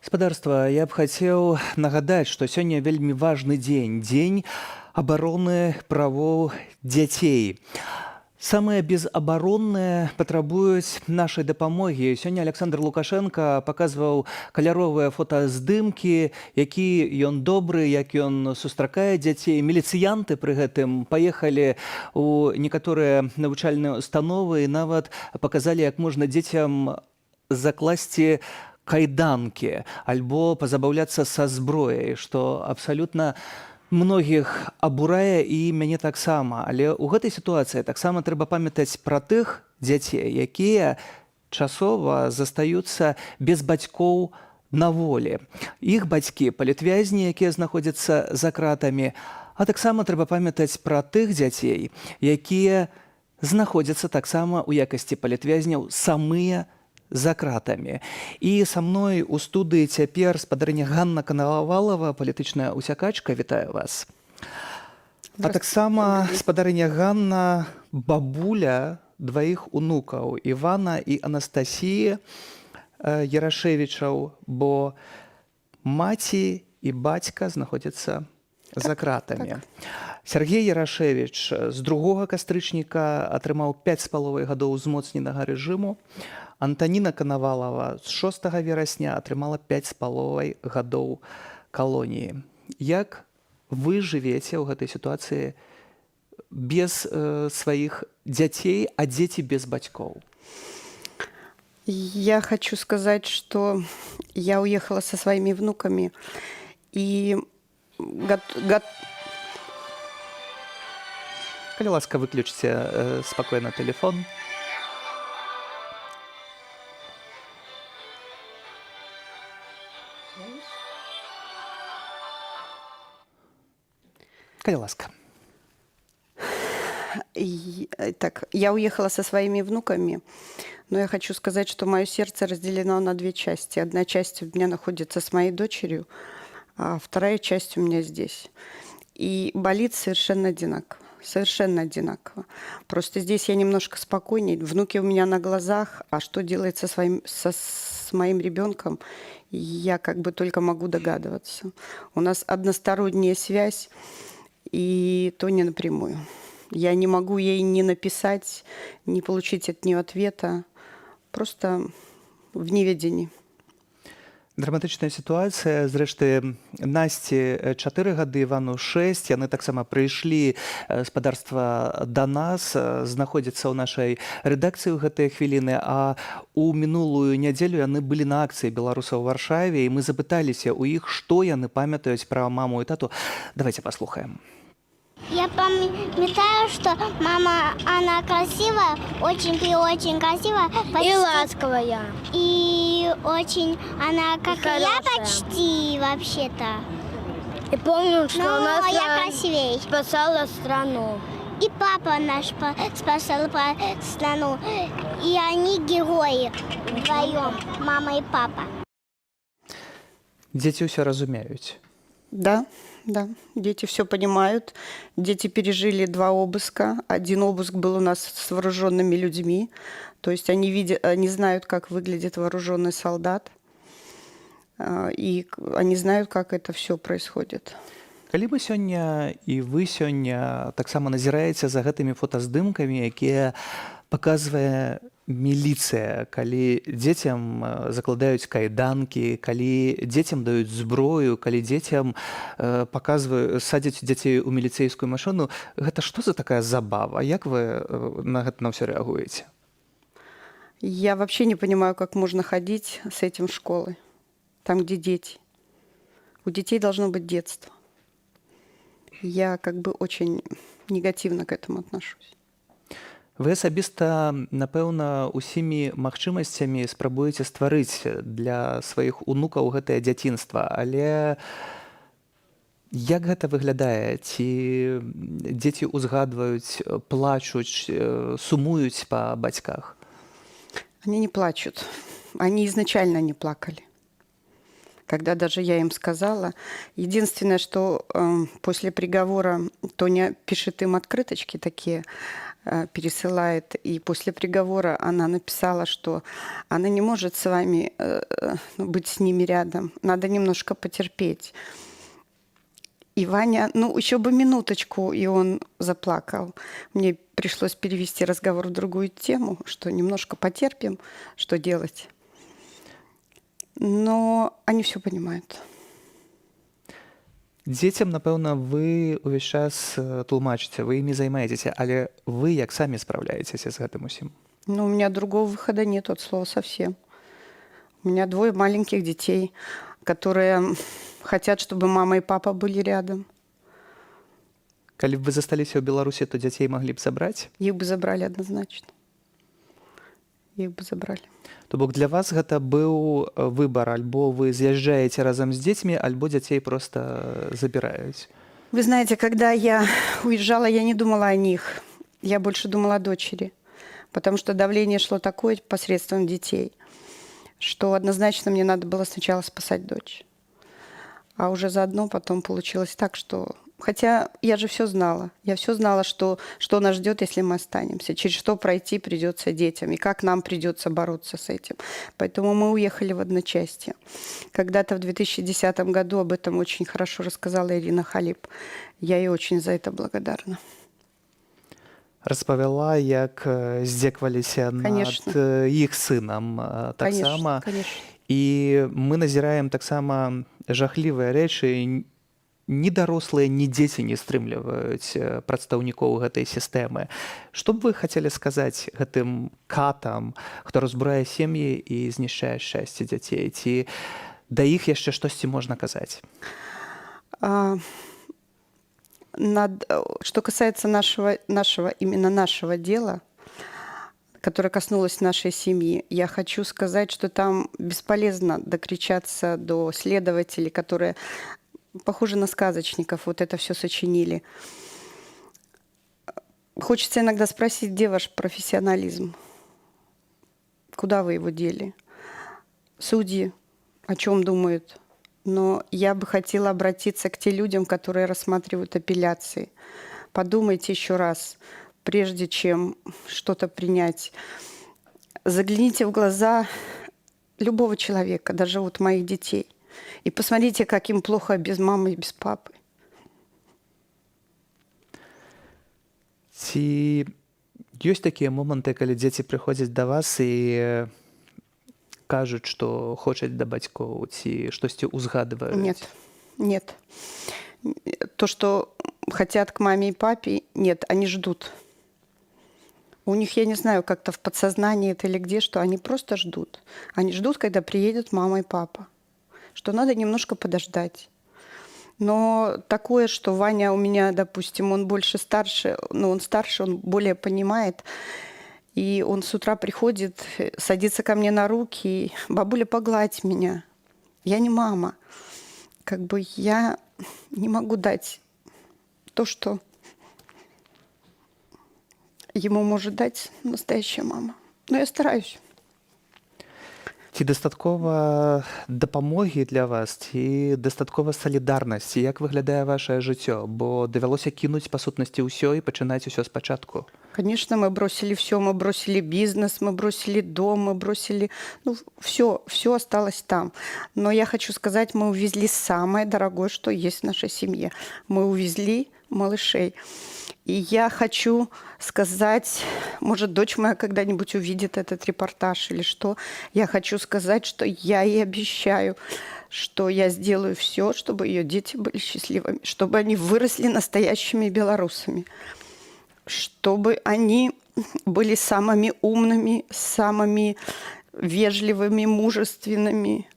Спадарства, я б хацеў нагадаць, што сёння вельмі важны дзень абароны правоў дзяцей. Самыя безабаронныя патрабуюць нашай дапамогі. Сёння Александр Лукашенко паказваў каляровыя фотаздымкі, які ён добры, як ён сустракае дзяцей. Міліцыянты пры гэтым паехалі ў некаторыя навучальныя установы і нават паказалі, як можна дзецям закласці кайданкі альбо пазабаўляцца са зброяй, што абсалютна многіх абурае і мяне таксама. Але ў гэтай сітуацыі таксама трэба памятаць пра тых дзяцей, якія часова застаюцца без бацькоў на волі. Іх бацькі палітвязні, якія знаходзяцца за кратамі, а таксама трэба памятаць пра тых дзяцей, якія знаходзяцца таксама ў якасці палітвязняў самыя за кратамі. І са мной у студыі цяпер спадарыня Ганна Коновалова, палітычная ўцякачка. Вітаю вас. А таксама спадарыня Ганна, бабуля дваіх унукаў Івана і Анастасіі Ярашевічаў, бо маці і бацька знаходзяцца за кратамі. Сергей Ярашевіч з 2 кастрычніка атрымаў 5,5 гадоў узмоцненага рэжыму. Антаніна Коновалова з 6 верасня атрымала 5,5 гадоў калоніі. Як вы жывеце ў гэтай сітуацыі без сваіх дзяцей, а дзеці без бацькоў? Я хочу сказать, что я уехала со своими внуками и Калі ласка, выключце спакойна тэлефон. Калі ласка. Так, я уехала со своими внуками, но я хочу сказать, что мое сердце разделено на 2 части. Одна часть у меня находится с моей дочерью, а вторая часть у меня здесь. И болит совершенно одинаково. Совершенно одинаково. Просто здесь я немножко спокойнее. Внуки у меня на глазах, а что делается с моим ребенком, я как бы только могу догадываться. У нас односторонняя связь, и то не напрямую. Я не могу ей ни написать, ни получить от нее ответа. Просто в неведении. Драматычная сітуацыя. Зрэшты, Насці 4 гады, Івану 6. Яны таксама прыйшлі спадарства да нас, знаходзяцца ў нашай рэдакцыі ў гэтыя хвіліны, а у мінулую нядзелю яны былі на акцыі беларусаў у Варшаве, і мы запыталіся ў іх, што яны памятаюць пра маму і тату. Давайте послухаем. Я памятаю, что мама, она красивая, очень красивая. И ласковая. И очень, она как И я хорошая. почти вообще-то. И помню, что Но она я красивей. спасала страну. И папа наш спасал страну. И они герои вдвоем, мама и папа. Дзеці ўсё разумеюць. Да, да, дети все понимают. Дети пережили 2 обыска. Один обыск был у нас с вооруженными людьми. То есть они знают, как выглядит вооруженный солдат. И они знают, как это все происходит. Калі мы сёння і вы сёння таксама назіраеце за гэтымі фотаздымкамі, якія паказвае міліцыя, калі дзецям закладаюць кайданкі, калі дзецям даюць зброю, калі дзецям садзяць дзяцей у міліцэйскую машыну, гэта што за такая забава? Як вы на гэта на ўсё рэагуеце? Я вообще не понимаю, как можно ходить с этим в школы, там, где дети. У детей должно быть детство. Я как бы очень негативно к этому отношусь. Вы асабіста, напэўна, усімі магчымасцямі спрабуеце стварыць для сваіх унукаў гэтае дзяцінства, але як гэта выглядае? Ці дзеці ўзгадваюць, плачуць, сумуюць па бацьках? Они не плачут. Они изначально не плакали. Когда даже я им сказала, единственное, что после приговора Тоня пишет им открыточки такие, пересылает. И после приговора она написала, что она не может с вами быть с ними рядом. Надо немножко потерпеть. И Ваня, ну, еще бы минуточку, и он заплакал. Мне пришлось перевести разговор в другую тему, что немножко потерпим, что делать. Но они все понимают. Дзецям, напэўна, вы ўвесь час тлумачыце, вы імі займаецеся, але вы як самі спраўляецеся з гэтым усім? Но у меня другого выхода нет от слова совсем. У меня 2 маленьких детей, которые хотят, чтобы мама и папа были рядом. Калі б вы засталіся ў Беларусі, то дзяцей маглі б забраць? Их бы забрали однозначно. Их бы забрали. То бок для вас гэта быў выбар, альбо вы з'язджаеце разам з дзецьмі, альбо дзяцей проста забіраюць. Вы знаете, когда я уезжала, я не думала о них. Я больше думала о дочери. Потому что давление шло такое посредством детей, что однозначно мне надо было сначала спасать дочь. А уже заодно потом получилось так, что... Хотя я же все знала. Я все знала, что нас ждет, если мы останемся. Через что пройти придется детям. И как нам придется бороться с этим. Поэтому мы уехали в одночасье. Когда-то в 2010 году об этом очень хорошо рассказала Ирина Халип. Я ей очень за это благодарна. Распавяла, як здзекваліся над іх сынам таксама. Конечно. І мы назіраем таксама жахлівыя рэчы. Ні дарослыя, ні дзеці не стрымліваюць прадстаўнікоў гэтай сістэмы. Што б вы хацелі сказаць гэтым катам, хто разбурае сем'і і знішчае шчасце дзяцей? Ці да іх яшчэ штосьці можна казаць? Что касается именно нашего дела, которое коснулось нашей семьи, я хочу сказать, что там бесполезно докричаться до следователей, которые похожи на сказочников, вот это все сочинили. Хочется иногда спросить, где ваш профессионализм? Куда вы его дели? Судьи о чем думают? Но я бы хотела обратиться к тем людям, которые рассматривают апелляции. Подумайте еще раз, прежде чем что-то принять. Загляните в глаза любого человека, даже вот моих детей. И посмотрите, как им плохо без мамы и без папы. Ці ёсць такія моманты, калі дзеці прыходзяць да вас і кажуць, што хочуць да бацькоў, ці штосьці ўзгадваюць? Нет. То, что хотят к маме и папе, нет, они ждут. У них, я не знаю, как-то в подсознании это или где, что они просто ждут. Они ждут, когда приедут мама и папа. Что надо немножко подождать. Но такое, что Ваня у меня, допустим, он больше старше, он старше, он более понимает. И он с утра приходит, садится ко мне на руки, и: бабуля, погладь меня. Я не мама. Как бы я не могу дать то, что ему может дать настоящая мама. Но я стараюсь. Ці дастаткова дапамогі для вас, ці дастаткова салідарнасці? Як выглядае вашае жыццё? Бо давялося кінуць, па сутнасці, ўсё і пачынаць усё спачатку. Конечно, мы бросили все. Мы бросили бизнес, мы бросили дом, мы бросили... все осталось там. Но я хочу сказать, мы увезли самое дорогое, что есть в нашей семье. Мы увезли малышей. И я хочу сказать, может, дочь моя когда-нибудь увидит этот репортаж или что, я хочу сказать, что я ей обещаю, что я сделаю все, чтобы ее дети были счастливыми, чтобы они выросли настоящими белорусами, чтобы они были самыми умными, самыми вежливыми, мужественными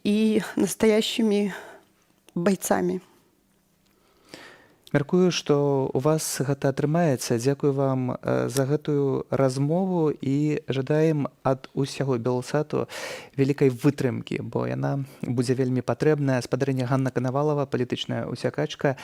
и настоящими бойцами. Мяркую, што у вас гэта атрымаецца. Дзякую вам за гэтую размову і жадаем ад усяго Белсату вялікай вытрымкі, бо яна будзе вельмі патрэбная. Спадарыня Ганна Канавалава, палітычная уцякачка,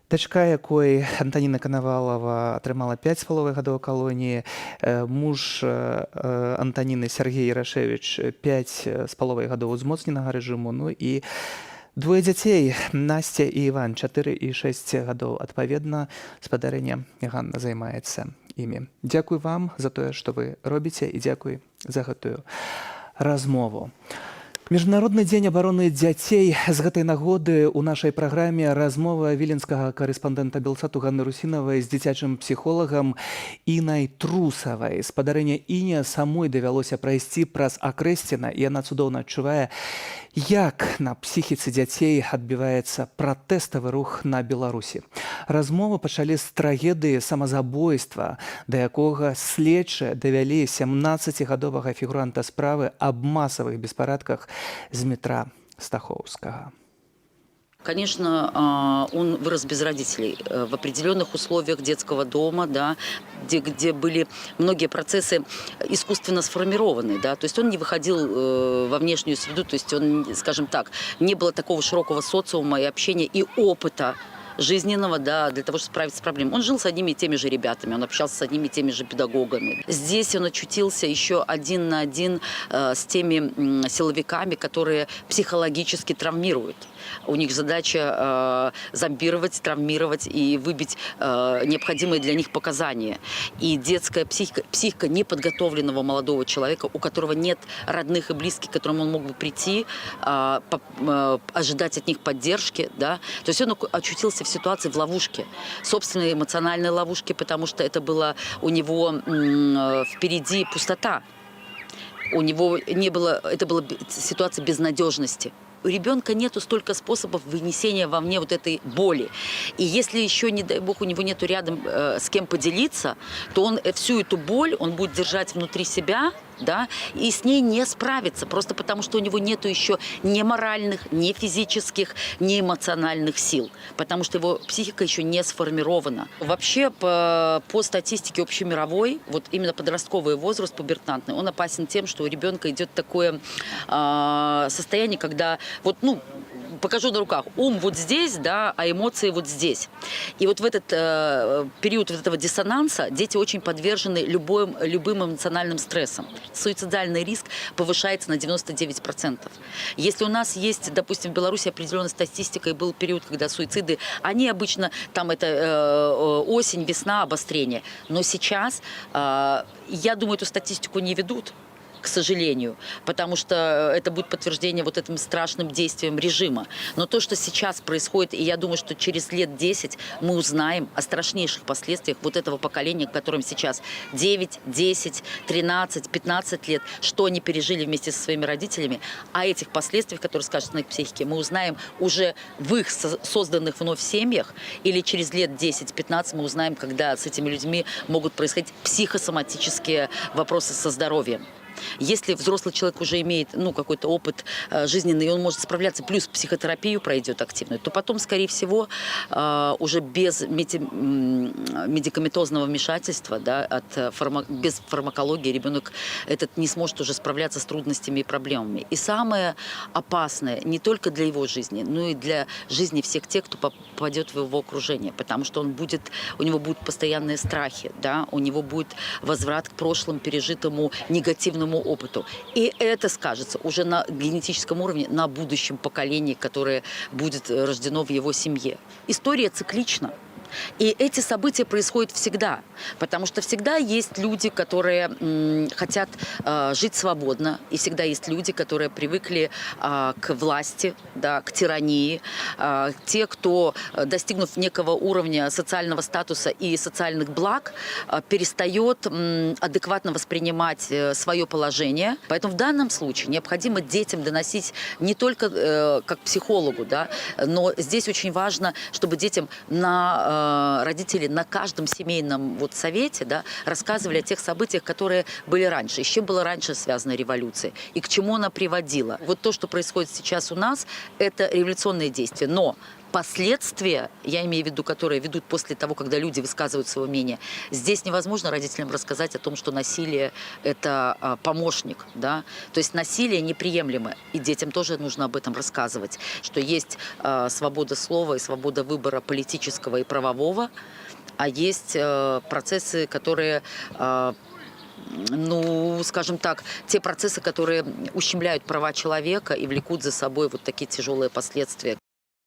дачка якой Антаніна Канавалава атрымала 5,5 гадоў калоніі, муж Антаніны Сергей Ярашевіч 5,5 гадоў узмоцненага рэжыму, ну і Двое дзяцей, Настя і Іван, 4 і 6 гадоў. Адпаведна, спадарыня Ганна займаецца імі. Дзякуй вам за тое, што вы робіце, і дзякуй за гэтую размову. Міжнародны дзень абароны дзяцей. З гэтай нагоды ў нашай праграме размова віленскага карэспандэнта Белсату Ганны Русінавай з дзіцячым псіхолагам Інай Трусавай. Спадарыня Іне самой давялося прайсці праз акрэсціна, і яна цудоўна адчувае, як на псіхіцы дзяцей адбіваецца пратэставы рух на Беларусі. Размову пачалі з трагедыі самазабойства, да якога следчыя давялі 17-гадовага фігуранта справы аб масавых беспарадках з метра Стахоўскага. Конечно, он вырос без родителей в определенных условиях детского дома, да, где были многие процессы искусственно сформированы. Да, то есть он не выходил во внешнюю среду, то есть он, скажем так, не было такого широкого социума и общения и опыта жизненного, да, для того, чтобы справиться с проблемой. Он жил с одними и теми же ребятами, он общался с одними и теми же педагогами. Здесь он очутился еще один на один с теми силовиками, которые психологически травмируют. У них задача зомбировать, травмировать и выбить необходимые для них показания. И детская психика неподготовленного молодого человека, у которого нет родных и близких, к которым он мог бы прийти, ожидать от них поддержки, да, то есть он очутился в ситуации, в ловушке, собственной эмоциональной ловушке, потому что это было у него впереди пустота. У него не было, это была ситуация безнадежности. У ребенка нету столько способов вынесения вовне вот этой боли. И если еще, не дай бог, у него нету рядом с кем поделиться, то он всю эту боль он будет держать внутри себя, да, и с ней не справиться, просто потому что у него нету еще ни моральных, ни физических, ни эмоциональных сил, потому что его психика еще не сформирована. Вообще, по статистике общемировой, вот именно подростковый возраст, пубертантный, он опасен тем, что у ребенка идет такое состояние, когда вот, ну, покажу на руках, ум вот здесь, да, а эмоции вот здесь. И вот в этот период вот этого диссонанса дети очень подвержены любым эмоциональным стрессам. Суицидальный риск повышается на 99%. Если у нас есть, допустим, в Беларуси определенная статистика, и был период, когда суициды, они обычно, там это осень, весна, обострение. Но сейчас, я думаю, эту статистику не ведут, к сожалению, потому что это будет подтверждение вот этим страшным действием режима. Но то, что сейчас происходит, и я думаю, что через лет 10 мы узнаем о страшнейших последствиях вот этого поколения, которым сейчас 9, 10, 13, 15 лет, что они пережили вместе со своими родителями, а этих последствиях, которые скажутся на их психике, мы узнаем уже в их созданных вновь семьях, или через лет 10-15 мы узнаем, когда с этими людьми могут происходить психосоматические вопросы со здоровьем. Если взрослый человек уже имеет, ну, какой-то опыт жизненный, и он может справляться, плюс психотерапию пройдет активную, то потом, скорее всего, уже без медикаментозного вмешательства, да, без фармакологии ребенок этот не сможет уже справляться с трудностями и проблемами. И самое опасное не только для его жизни, но и для жизни всех тех, кто попадет в его окружение, потому что у него будут постоянные страхи, да, у него будет возврат к прошлому пережитому негативному опыту. И это скажется уже на генетическом уровне, на будущем поколении, которое будет рождено в его семье. История циклична. И эти события происходят всегда, потому что всегда есть люди, которые хотят жить свободно, и всегда есть люди, которые привыкли к власти, да, к тирании. Те, кто, достигнув некого уровня социального статуса и социальных благ, перестает адекватно воспринимать свое положение. Поэтому в данном случае необходимо детям доносить не только как психологу, да, но здесь очень важно, чтобы детям родители на каждом семейном вот совете, да, рассказывали о тех событиях, которые были раньше, и с чем была раньше связана революция, и к чему она приводила. Вот то, что происходит сейчас у нас, это революционные действия. Но последствия, я имею в виду, которые ведут после того, когда люди высказывают свое мнение, здесь невозможно родителям рассказать о том, что насилие – это помощник. Да? То есть насилие неприемлемо, и детям тоже нужно об этом рассказывать, что есть свобода слова и свобода выбора политического и правового, а есть процессы, которые ну, скажем так, те процессы, которые ущемляют права человека и влекут за собой вот такие тяжелые последствия.